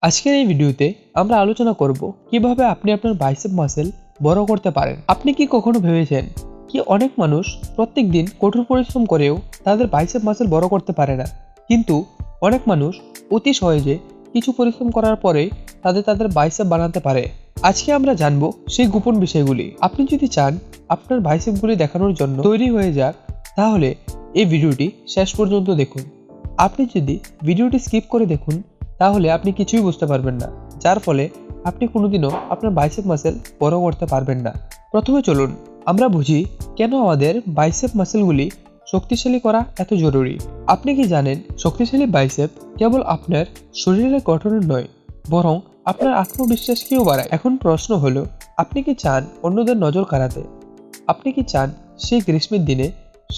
আজকের এই ভিডিওতে আমরা আলোচনা করব কিভাবে আপনি আপনার বাইসেপ মাসেল বড় করতে পারেন। আপনি কি কখনো ভেবেছেন কি অনেক মানুষ প্রত্যেক দিন কঠোর পরিশ্রম করেও তাদের বাইসেপ মাসেল বড় করতে পারে না, কিন্তু অনেক মানুষ অতি সহজে কিছু পরিশ্রম করার পরে তাদের বাইসেপ বানাতে পারে। আজকে আমরা জানবো সেই গোপন বিষয়গুলি। আপনি যদি চান আপনার বাইসেপগুলি দেখানোর জন্য তৈরি হয়ে যাক, তাহলে এই ভিডিওটি শেষ পর্যন্ত দেখুন। আপনি যদি ভিডিওটি স্কিপ করে দেখুন তাহলে আপনি কিছুই বুঝতে পারবেন না, যার ফলে আপনি কোনোদিনও আপনার বাইসেপ মাসেল বড় করতে পারবেন না। প্রথমে চলুন আমরা বুঝি কেন আমাদের বাইসেপ মাসেলগুলি শক্তিশালী করা এত জরুরি। আপনি কি জানেন শক্তিশালী বাইসেপ কেবল আপনার শরীরের গঠনের নয়, বরং আপনার আত্মবিশ্বাসকেও বাড়ায়। এখন প্রশ্ন হলো, আপনি কি চান অন্যদের নজর কাড়াতে? আপনি কি চান সেই গ্রীষ্মের দিনে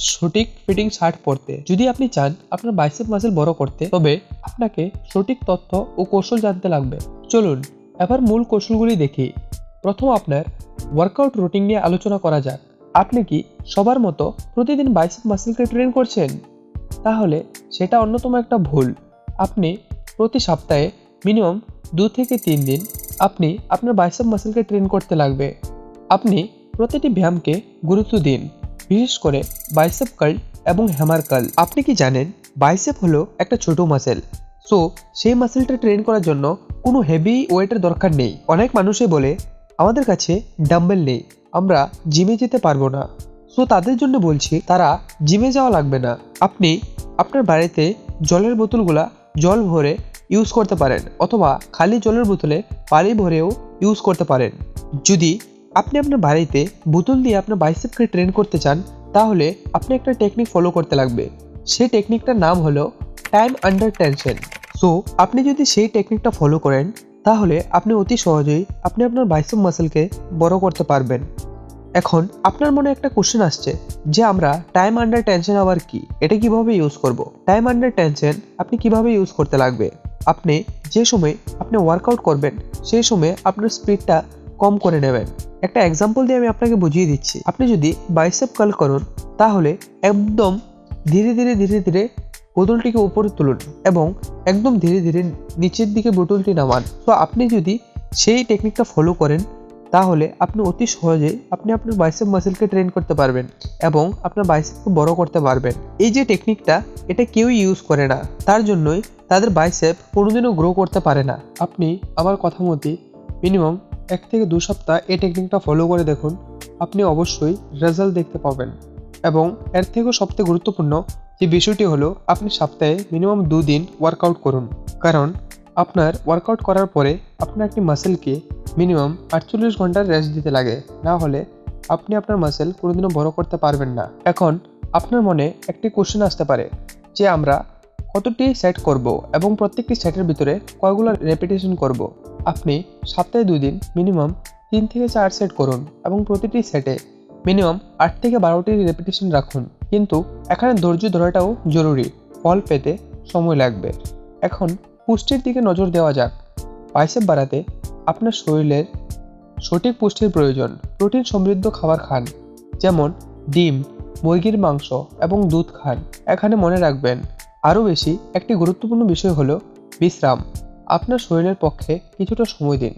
সঠিক ফিটিং শার্ট পরতে? যদি আপনি চান আপনার বাইসেপ মাসেল বড় করতে, তবে আপনাকে সঠিক তথ্য ও কৌশল জানতে লাগবে। চলুন এবার মূল কৌশলগুলি দেখি। প্রথম, আপনার ওয়ার্কআউট রুটিন নিয়ে আলোচনা করা যাক। আপনি কি সবার মতো প্রতিদিন বাইসেপ মাসেলকে ট্রেন করছেন? তাহলে সেটা অন্যতম একটা ভুল। আপনি প্রতি সপ্তাহে মিনিমাম 2 থেকে 3 দিন আপনি আপনার বাইসেপ মাসেলকে ট্রেন করতে লাগবে। আপনি প্রতিটি ব্যায়ামকে গুরুত্ব দিন, বিশেষ করে বাইসেপ কার্ল এবং হ্যামার কার্ল। আপনি কি জানেন বাইসেপ হলো একটা ছোট মাসেল, সো সেই মাসেলটা ট্রেন করার জন্য কোনো হেভি ওয়েটের দরকার নেই। অনেক মানুষই বলে আমাদের কাছে ডাম্বেল নেই, আমরা জিমে যেতে পারবো না। সো তাদের জন্য বলছি, তারা জিমে যাওয়া লাগবে না। আপনি আপনার বাড়িতে জলের বোতলগুলা জল ভরে ইউজ করতে পারেন, অথবা খালি জলের বোতলে পানি ভরেও ইউজ করতে পারেন। যদি আপনি আপনার বাড়িতে বোতল দিয়ে আপনার বাইসেপকে ট্রেন করতে চান, তাহলে আপনি একটা টেকনিক ফলো করতে লাগবে। সেই টেকনিকটার নাম হলো টাইম আন্ডার টেনশন। সো আপনি যদি সেই টেকনিকটা ফলো করেন, তাহলে আপনি অতি সহজেই আপনি আপনার বাইসেপ মাসেলকে বড় করতে পারবেন। এখন আপনার মনে একটা কোশ্চেন আসছে যে আমরা টাইম আন্ডার টেনশন আবার কি, এটা কিভাবে ইউজ করব? টাইম আন্ডার টেনশন আপনি কিভাবে ইউজ করতে লাগবে, আপনি যে সময় আপনি ওয়ার্কআউট করবেন সেই সময় আপনার স্পিডটা কম করে নেবেন। একটা এক্সাম্পল দিয়ে আমি আপনাকে বুঝিয়ে দিচ্ছি। আপনি যদি বাইসেপ কার্ল করুন, তাহলে একদম ধীরে ধীরে বোতলটিকে উপরে তুলুন এবং একদম ধীরে ধীরে নিচের দিকে বোতলটি নামান। তো আপনি যদি সেই টেকনিকটা ফলো করেন, তাহলে আপনি অতি সহজেই আপনি আপনার বাইসেপ মাসেলকে ট্রেন করতে পারবেন এবং আপনার বাইসেপকে বড় করতে পারবেন। এই যে টেকনিকটা, এটা কেউই ইউজ করে না, তার জন্যই তাদের বাইসেপ কোনোদিনও গ্রো করতে পারে না। আপনি আমার কথা মতে মিনিমাম 1 থেকে 2 সপ্তাহ এই টেকনিকটা ফলো করে দেখুন, আপনি অবশ্যই রেজাল্ট দেখতে পাবেন। এবং এর থেকেও সবথেকে গুরুত্বপূর্ণ যে বিষয়টি হলো, আপনি সপ্তাহে মিনিমাম 2 দিন ওয়ার্কআউট করুন, কারণ আপনার ওয়ার্কআউট করার পরে আপনার একটি মাসেলকে মিনিমাম 48 ঘন্টার রেস্ট দিতে লাগে, না হলে আপনি আপনার মাসেল কোনোদিনও বড় করতে পারবেন না। এখন আপনার মনে একটি কোশ্চেন আসতে পারে যে আমরা কতটি সেট করব এবং প্রত্যেকটি সেটের ভিতরে কয়গুলো রেপিটেশন করব। আপনি সপ্তাহে 2 দিন মিনিমাম 3 থেকে 4 সেট করুন এবং প্রতিটি সেটে মিনিমাম 8 থেকে 12টি রেপিটেশন রাখুন। কিন্তু এখানে ধৈর্য ধরাটাও জরুরি, ফল পেতে সময় লাগবে। এখন পুষ্টির দিকে নজর দেওয়া যাক। বাইসেপ বাড়াতে আপনার শরীরের সঠিক পুষ্টির প্রয়োজন। প্রোটিন সমৃদ্ধ খাবার খান, যেমন ডিম, মুরগির মাংস এবং দুধ খান। এখানে মনে রাখবেন, আরও বেশি একটি গুরুত্বপূর্ণ বিষয় হলো বিশ্রাম। আপনার শরীরের পক্ষে কিছুটা সময় দিন।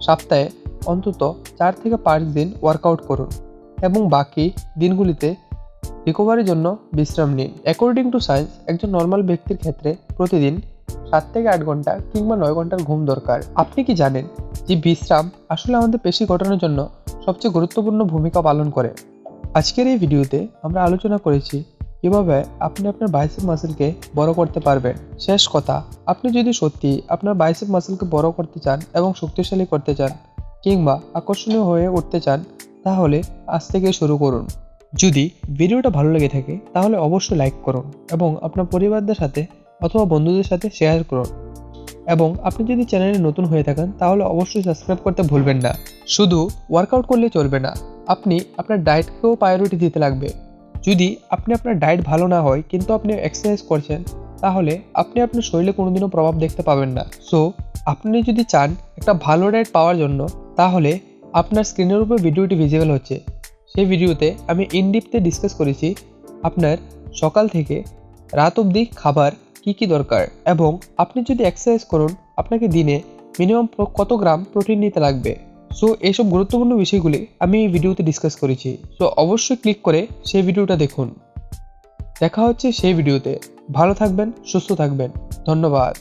সপ্তাহে অন্তত 4 থেকে 5 দিন ওয়ার্কআউট করুন এবং বাকি দিনগুলিতে রিকভারির জন্য বিশ্রাম নিন। অ্যাকর্ডিং টু সায়েন্স, একজন নর্মাল ব্যক্তির ক্ষেত্রে প্রতিদিন 7 থেকে 8 ঘন্টা কিংবা 9 ঘন্টার ঘুম দরকার। আপনি কি জানেন যে বিশ্রাম আসলে আমাদের পেশি গঠনের জন্য সবচেয়ে গুরুত্বপূর্ণ ভূমিকা পালন করে? আজকের এই ভিডিওতে আমরা আলোচনা করেছি কিভাবে আপনি আপনার বাইসেপ মাসেলকে বড় করতে পারবেন। শেষ কথা, আপনি যদি সত্যি আপনার বাইসেপ মাসেলকে বড় করতে চান এবং শক্তিশালী করতে চান কিংবা আকর্ষণীয় হয়ে উঠতে চান, তাহলে আজ থেকে শুরু করুন। যদি ভিডিওটা ভালো লেগে থাকে তাহলে অবশ্যই লাইক করুন এবং আপনার পরিবারদের সাথে অথবা বন্ধুদের সাথে শেয়ার করুন। এবং আপনি যদি চ্যানেলে নতুন হয়ে থাকেন তাহলে অবশ্যই সাবস্ক্রাইব করতে ভুলবেন না। শুধু ওয়ার্কআউট করলে চলবে না, আপনি আপনার ডায়েটকেও প্রায়োরিটি দিতে লাগবে। যদি আপনি আপনার ডায়েট ভালো না হয় কিন্তু আপনি এক্সারসাইজ করছেন, তাহলে আপনি আপনার শরীরে কোনোদিনও প্রভাব দেখতে পাবেন না। সো আপনি যদি চান একটা ভালো ডায়েট পাওয়ার জন্য, তাহলে আপনার স্ক্রিনের উপর ভিডিওটি ভিজিবল হচ্ছে, সেই ভিডিওতে আমি ইনডিপথে ডিসকাস করেছি আপনার সকাল থেকে রাত অবধি খাবার কি দরকার, এবং আপনি যদি এক্সারসাইজ করুন আপনাকে দিনে মিনিমাম কত গ্রাম প্রোটিন নিতে লাগবে। সো এইসব গুরুত্বপূর্ণ বিষয়গুলি আমি এই ভিডিওতে ডিসকাস করেছি। সো অবশ্যই ক্লিক করে সেই ভিডিওটা দেখুন। দেখা হচ্ছে সেই ভিডিওতে। ভালো থাকবেন, সুস্থ থাকবেন। ধন্যবাদ।